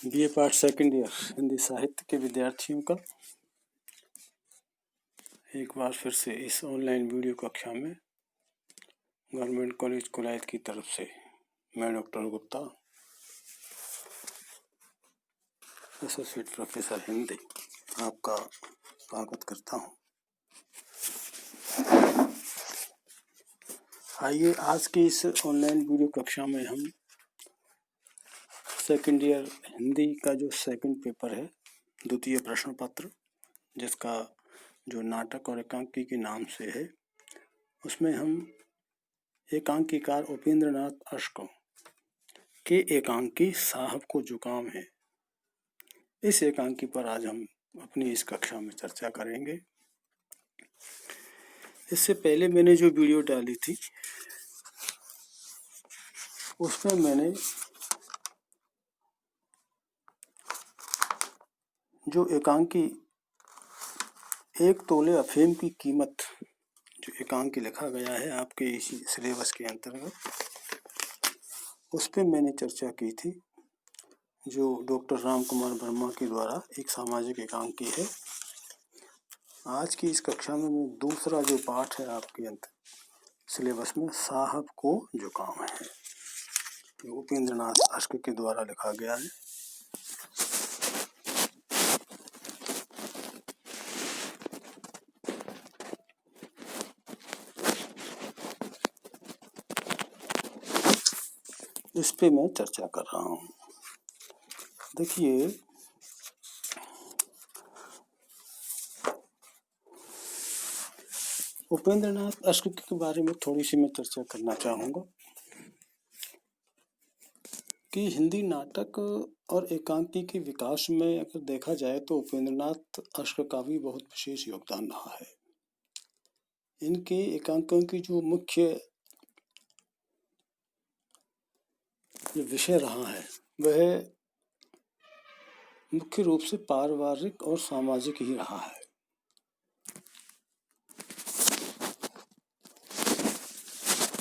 BA part second year Hindi साहित्य के विद्यार्थियों का एक बार फिर से इस ऑनलाइन वीडियो कक्षा में गवर्नमेंट कॉलेज कुलायत की तरफ से मैं doctor Gupta, associate professor Hindi, आपका स्वागत करता हूं। आइए आज की इस ऑनलाइन वीडियो कक्षा में हम सेकंड ईयर हिंदी का जो सेकंड पेपर है, द्वितीय प्रश्न पत्र, जिसका जो नाटक और एकांकी के नाम से है, उसमें हम एकांकीकार उपेंद्र नाथ अश्क के एकांकी साहब को जुकाम है, इस एकांकी पर आज हम अपनी इस कक्षा में चर्चा करेंगे। इससे पहले मैंने जो वीडियो डाली थी उसमें मैंने जो एकांकी एक तोले अफीम की कीमत जो एकांकी लिखा गया है आपके इसी सिलेबस के अंतर्गत, उस पर मैंने चर्चा की थी, जो डॉक्टर राम कुमार वर्मा के द्वारा एक सामाजिक एकांकी है। आज की इस कक्षा में मैं दूसरा जो पाठ है आपके सिलेबस में, साहब को जुकाम है, उपेंद्र नाथ अश्क के द्वारा लिखा गया है। इस पे मैं चर्चा कर रहा हूँ। देखिए, उपेंद्र नाथ अश्क के बारे में थोड़ी सी मैं चर्चा करना चाहूँगा कि हिंदी नाटक और एकांकी के विकास में अगर देखा जाए तो उपेंद्र नाथ अश्क का भी बहुत विशेष योगदान रहा है। इनके एकांकों की जो मुख्य विषय रहा है वह मुख्य रूप से पारिवारिक और सामाजिक ही रहा है।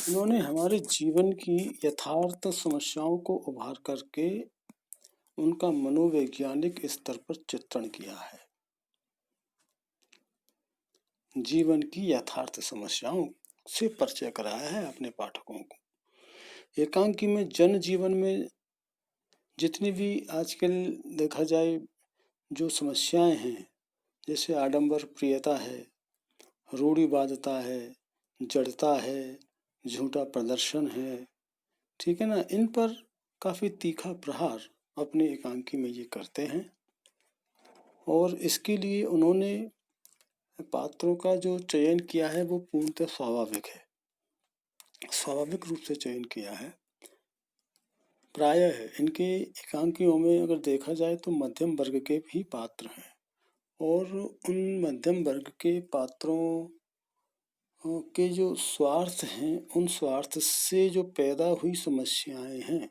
इन्होंने हमारे जीवन की यथार्थ समस्याओं को उभार करके उनका मनोवैज्ञानिक स्तर पर चित्रण किया है। जीवन की यथार्थ समस्याओं से परिचय कराया है अपने पाठकों को। एकांकी में जन जीवन में जितनी भी आजकल देखा जाए जो समस्याएं हैं, जैसे आडंबर प्रियता है, रूढ़िवादिता है, जड़ता है, झूठा प्रदर्शन है, ठीक है ना, इन पर काफ़ी तीखा प्रहार अपने एकांकी में ये करते हैं। और इसके लिए उन्होंने पात्रों का जो चयन किया है वो पूर्णतः स्वाभाविक है, स्वाभाविक रूप से चयन किया है। प्रायः इनके एकांकियों में अगर देखा जाए तो मध्यम वर्ग के भी पात्र हैं, और उन मध्यम वर्ग के पात्रों के जो स्वार्थ हैं, उन स्वार्थ से जो पैदा हुई समस्याएं हैं,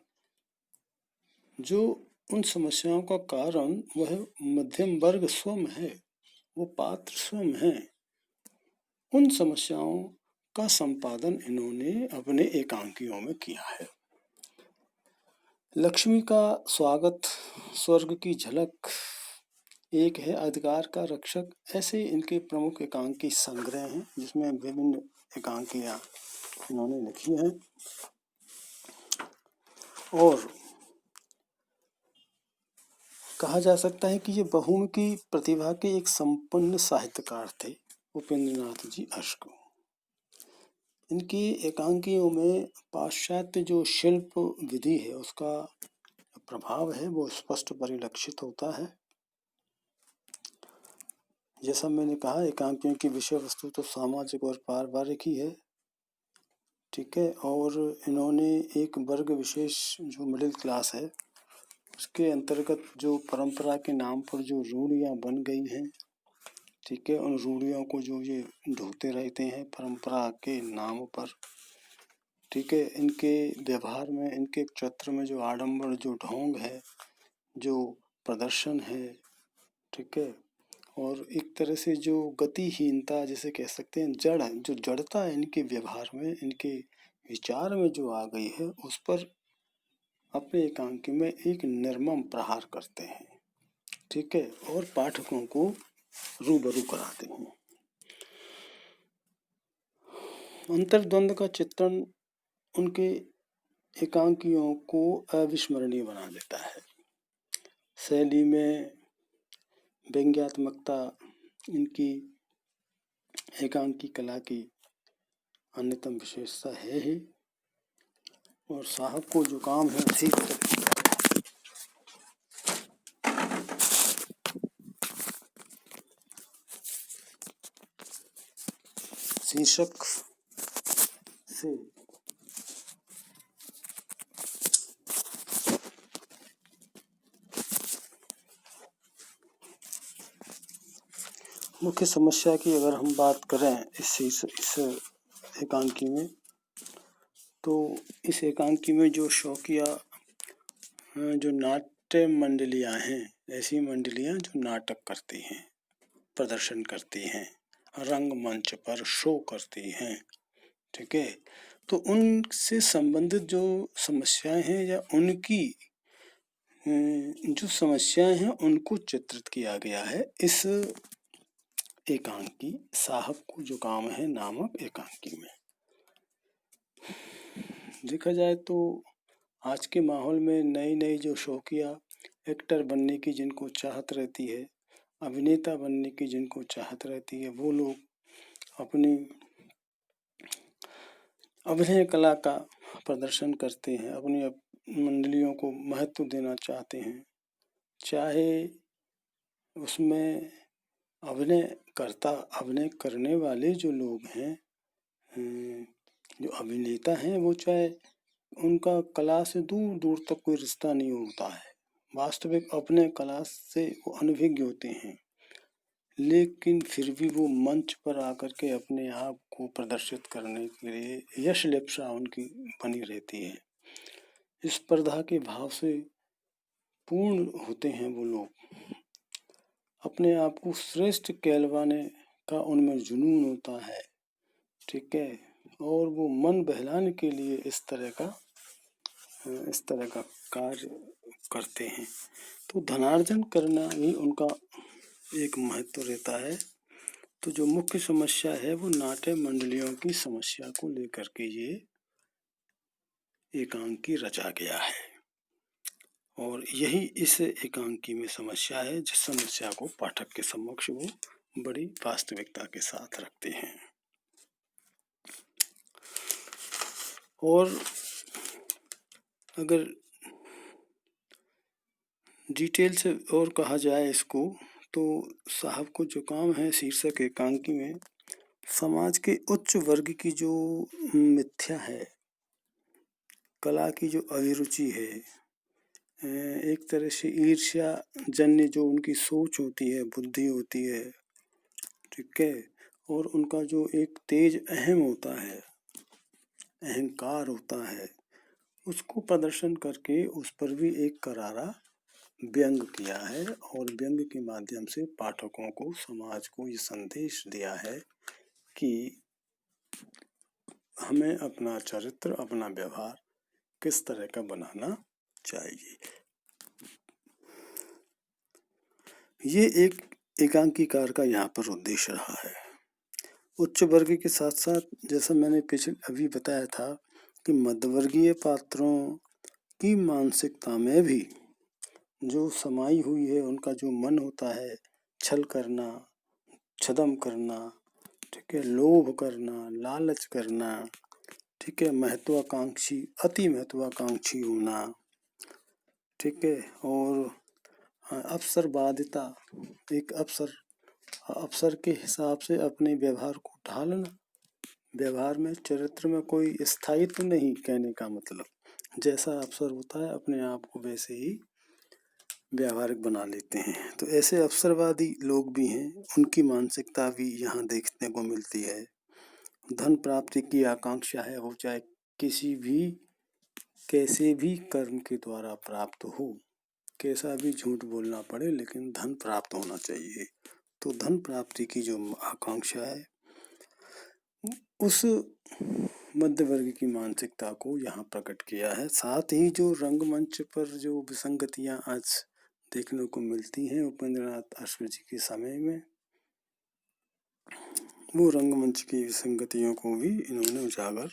जो उन समस्याओं का कारण वह मध्यम वर्ग स्वयं है, वो पात्र स्वयं हैं, उन समस्याओं का संपादन इन्होंने अपने एकांकियों में किया है। लक्ष्मी का स्वागत, स्वर्ग की झलक, एक है अधिकार का रक्षक, ऐसे इनके प्रमुख एकांकी संग्रह हैं जिसमें विभिन्न एकांकियां इन्होंने लिखी हैं। और कहा जा सकता है कि ये बहुमुखी प्रतिभा के एक संपन्न साहित्यकार थे उपेंद्र नाथ जी अश्क। इनकी एकांकियों में पाश्चात्य जो शिल्प विधि है उसका प्रभाव है वो स्पष्ट परिलक्षित होता है। जैसा मैंने कहा, एकांकियों की विषय वस्तु तो सामाजिक और पारिवारिक ही है, ठीक है। और इन्होंने एक वर्ग विशेष जो मिडिल क्लास है उसके अंतर्गत जो परंपरा के नाम पर जो रूढ़ियाँ बन गई हैं, ठीक है, उन रूढ़ियों को जो ये ढोते रहते हैं परंपरा के नाम पर, ठीक है। इनके व्यवहार में, इनके चरित्र में जो आडंबर, जो ढोंग है, जो प्रदर्शन है, ठीक है, और एक तरह से जो गतिहीनता जिसे कह सकते हैं, जो जड़ता है इनके व्यवहार में, इनके विचार में जो आ गई है, उस पर अपने एकांकी में एक निर्मम प्रहार करते हैं, ठीक है, और पाठकों को रूबरू कराते हैं। अंतर्द्वंद का चित्रण उनके एकांकियों को अविस्मरणीय बना देता है। शैली में व्यंग्यात्मकता इनकी एकांकी कला की अन्यतम विशेषता है ही, और साहब को जो काम है उसी शीर्षक से मुख्य समस्या की अगर हम बात करें इस एकांकी में, तो इस एकांकी में जो शौकिया जो नाट्य मंडलियाँ हैं, ऐसी मंडलियाँ जो नाटक करती हैं, प्रदर्शन करती हैं, रंगमंच पर शो करती हैं, ठीक है, तो उनसे संबंधित जो समस्याएं हैं या उनकी जो समस्याएं हैं उनको चित्रित किया गया है इस एकांकी साहब को जो काम है नामक एकांकी में। देखा जाए तो आज के माहौल में नई नई जो शौकिया एक्टर बनने की जिनको चाहत रहती है, अभिनेता बनने की जिनको चाहत रहती है, वो लोग अपनी अभिनय कला का प्रदर्शन करते हैं, अपनी मंडलियों को महत्व देना चाहते हैं, चाहे उसमें अभिनय करने वाले जो लोग हैं, जो अभिनेता हैं, वो चाहे उनका कला से दूर दूर तक कोई रिश्ता नहीं होता है, वास्तविक अपने कला से वो अनभिज्ञ होते हैं, लेकिन फिर भी वो मंच पर आकर के अपने आप को प्रदर्शित करने के लिए यश लिप्सा उनकी बनी रहती है। स्पर्धा के भाव से पूर्ण होते हैं वो लोग, अपने आप को श्रेष्ठ कहलवाने का उनमें जुनून होता है, ठीक है, और वो मन बहलाने के लिए इस तरह का कार्य करते हैं। तो धनार्जन करना भी उनका एक महत्व रहता है। तो जो मुख्य समस्या है वो नाट्य मंडलियों की समस्या को लेकर के ये एकांकी रचा गया है, और यही इस एकांकी में समस्या है, जिस समस्या को पाठक के समक्ष वो बड़ी वास्तविकता के साथ रखते हैं। और अगर डिटेल से और कहा जाए इसको, तो साहब को जो काम है शीर्षक एकांकी में समाज के उच्च वर्ग की जो मिथ्या है, कला की जो अभिरुचि है, एक तरह से ईर्ष्या जन्य जो उनकी सोच होती है, बुद्धि होती है, ठीक है, और उनका जो एक तेज अहम होता है, अहंकार होता है, उसको प्रदर्शन करके उस पर भी एक करारा व्यंग किया है, और व्यंग के माध्यम से पाठकों को, समाज को ये संदेश दिया है कि हमें अपना चरित्र, अपना व्यवहार किस तरह का बनाना चाहिए। ये एक एकांकीकार का यहाँ पर उद्देश्य रहा है। उच्च वर्ग के साथ साथ जैसा मैंने अभी बताया था कि मध्यवर्गीय पात्रों की मानसिकता में भी जो समाई हुई है, उनका जो मन होता है छल करना, छदम करना, ठीक है, लोभ करना, लालच करना, ठीक है, महत्वाकांक्षी, अति महत्वाकांक्षी होना, ठीक है, और अवसरवादिता, एक अवसर के हिसाब से अपने व्यवहार को ढालना, व्यवहार में, चरित्र में कोई स्थायित्व नहीं, कहने का मतलब जैसा अवसर होता है अपने आप को वैसे ही व्यावहारिक बना लेते हैं। तो ऐसे अवसरवादी लोग भी हैं, उनकी मानसिकता भी यहाँ देखने को मिलती है। धन प्राप्ति की आकांक्षा है, वो चाहे किसी भी कैसे भी कर्म के द्वारा प्राप्त हो, कैसा भी झूठ बोलना पड़े, लेकिन धन प्राप्त होना चाहिए। तो धन प्राप्ति की जो आकांक्षा है, उस मध्य वर्ग की मानसिकता को यहाँ प्रकट किया है। साथ ही जो रंगमंच पर जो विसंगतियाँ आज देखने को मिलती हैं उपेंद्रनाथ अश्व जी के समय में, वो रंगमंच की विसंगतियों को भी इन्होंने उजागर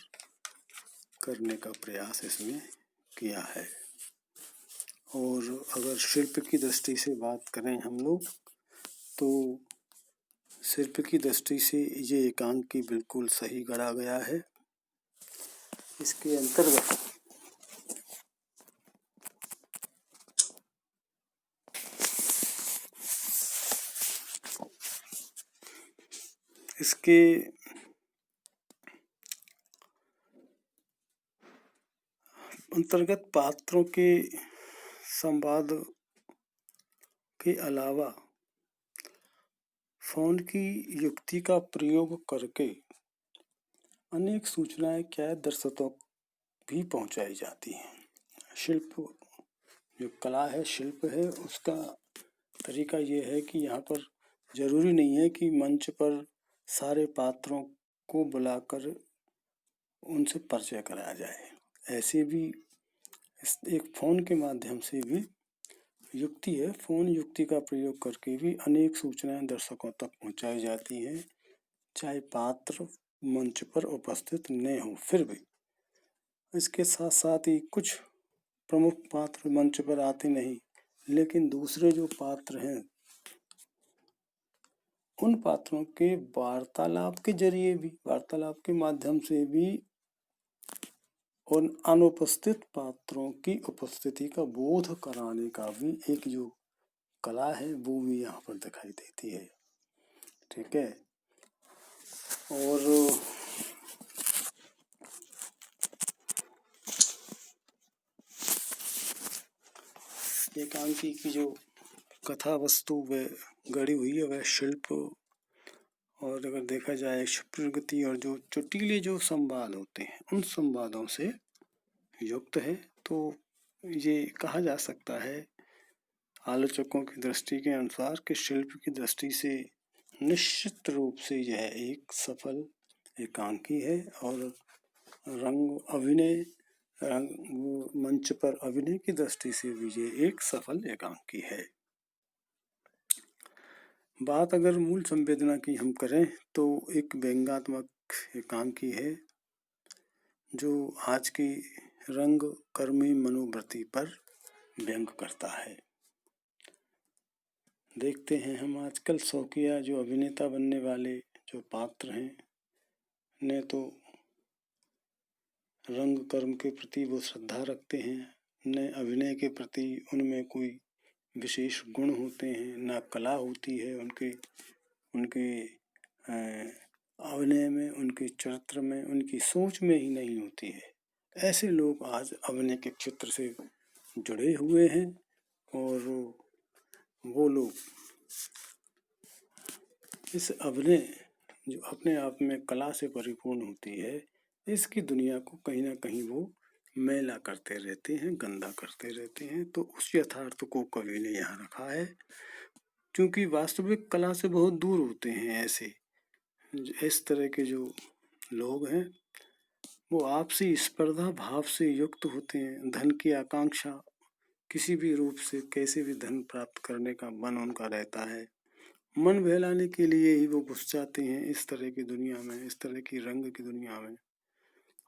करने का प्रयास इसमें किया है। और अगर शिल्प की दृष्टि से बात करें हम लोग, तो शिल्प की दृष्टि से ये एकांकी बिल्कुल सही गढ़ा गया है। इसके अंतर्गत इसके अंतर्गत पात्रों के संवाद के अलावा फोन की युक्ति का प्रयोग करके अनेक सूचनाएं क्या दर्शकों भी पहुंचाई जाती हैं। शिल्प जो कला है, शिल्प है, उसका तरीका ये है कि यहाँ पर जरूरी नहीं है कि मंच पर सारे पात्रों को बुलाकर उनसे परिचय कराया जाए। ऐसे भी एक फोन के माध्यम से भी युक्ति है, फोन युक्ति का प्रयोग करके भी अनेक सूचनाएं दर्शकों तक पहुंचाई जाती हैं, चाहे पात्र मंच पर उपस्थित न हो। फिर भी इसके साथ साथ ही कुछ प्रमुख पात्र मंच पर आते नहीं, लेकिन दूसरे जो पात्र हैं उन पात्रों के वार्तालाप के जरिए भी, वार्तालाप के माध्यम से भी उन अनुपस्थित पात्रों की उपस्थिति का बोध कराने का भी एक जो कला है वो भी यहाँ पर दिखाई देती है। ठीक है। और एकांकी की जो कथा वस्तु वह गढ़ी हुई है वह शिल्प, और अगर देखा जाए प्रगति और जो चुटीले जो संवाद होते हैं उन संवादों से युक्त है। तो ये कहा जा सकता है आलोचकों की दृष्टि के अनुसार कि शिल्प की दृष्टि से निश्चित रूप से यह एक सफल एकांकी है। और रंग अभिनय, रंग मंच पर अभिनय की दृष्टि से भी ये एक सफल एकांकी है। बात अगर मूल संवेदना की हम करें तो एक व्यंग्यात्मक एकांकी है जो आज की रंग कर्मी मनोवृत्ति पर व्यंग करता है। देखते हैं हम आजकल शौकिया जो अभिनेता बनने वाले जो पात्र हैं ने तो रंग कर्म के प्रति वो श्रद्धा रखते हैं, न अभिनय के प्रति उनमें कोई विशेष गुण होते हैं, ना कला होती है उनके अभिनय में, उनके चरित्र में, उनकी सोच में ही नहीं होती है। ऐसे लोग आज अभिनय के क्षेत्र से जुड़े हुए हैं और वो लोग इस अभिनय जो अपने आप में कला से परिपूर्ण होती है, इसकी दुनिया को कहीं ना कहीं वो मैला करते रहते हैं, गंदा करते रहते हैं। तो उस यथार्थ को कवि ने यहाँ रखा है, क्योंकि वास्तविक कला से बहुत दूर होते हैं ऐसे इस तरह के जो लोग हैं। वो आपसी स्पर्धा भाव से युक्त होते हैं, धन की आकांक्षा, किसी भी रूप से कैसे भी धन प्राप्त करने का मन उनका रहता है, मन बहलाने के लिए ही वो घुस जाते हैं इस तरह की दुनिया में, इस तरह की रंग की दुनिया में,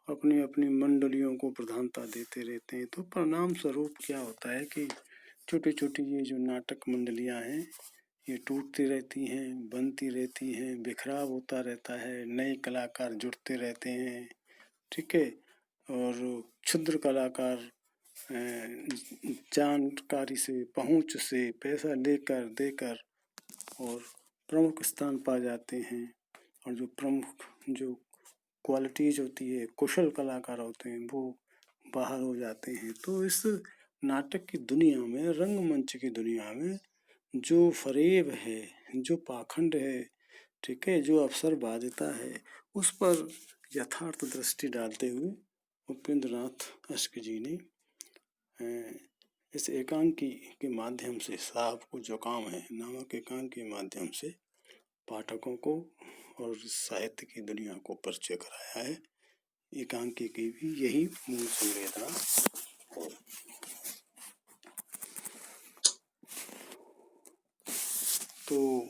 अपनी अपनी मंडलियों को प्रधानता देते रहते हैं। तो परिणाम स्वरूप क्या होता है कि छोटी छोटी ये जो नाटक मंडलियां हैं ये टूटती रहती हैं, बनती रहती हैं, बिखराव होता रहता है, नए कलाकार जुड़ते रहते हैं। ठीक है। और क्षुद्र कलाकार जानकारी से, पहुंच से पैसा लेकर देकर और प्रमुख स्थान पा जाते हैं, और जो प्रमुख जो क्वालिटीज होती है, कुशल कलाकार होते हैं, वो बाहर हो जाते हैं। तो इस नाटक की दुनिया में, रंगमंच की दुनिया में जो फरेब है, जो पाखंड है, ठीक है, जो अवसरवादिता है, उस पर यथार्थ दृष्टि डालते हुए उपेंद्रनाथ अश्क जी ने इस एकांकी के माध्यम से, साहब को जो काम है नामक एकांक के माध्यम से पाठकों को और साहित्य की दुनिया को परिचय कराया है। एकांकी की भी यही मूल संवेदना है। तो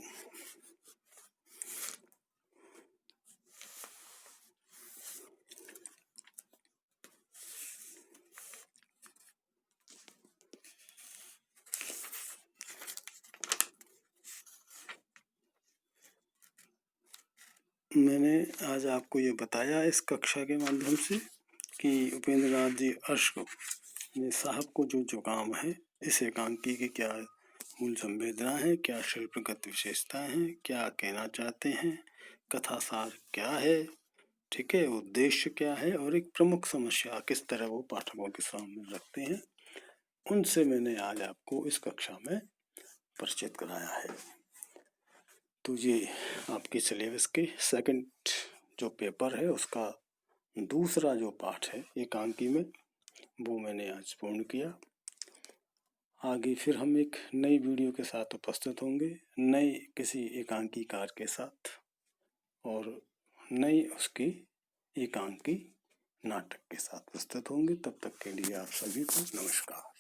मैंने आज आपको ये बताया इस कक्षा के माध्यम से कि उपेंद्र नाथ जी अश्क में साहब को जो जुकाम है, इस एकांकी की क्या मूल संवेदना है, क्या शिल्पगत विशेषताएं हैं, क्या कहना चाहते हैं, कथा सार क्या है, ठीक है, उद्देश्य क्या है और एक प्रमुख समस्या किस तरह वो पाठकों के सामने रखते हैं, उनसे मैंने आज आपको इस कक्षा में परिचित कराया है। तो ये आपके सिलेबस के सेकंड जो पेपर है उसका दूसरा जो पाठ है एकांकी में, वो मैंने आज पूर्ण किया। आगे फिर हम एक नई वीडियो के साथ उपस्थित होंगे, नए किसी एकांकीकार के साथ और नई उसकी एकांकी नाटक के साथ उपस्थित होंगे। तब तक के लिए आप सभी को नमस्कार।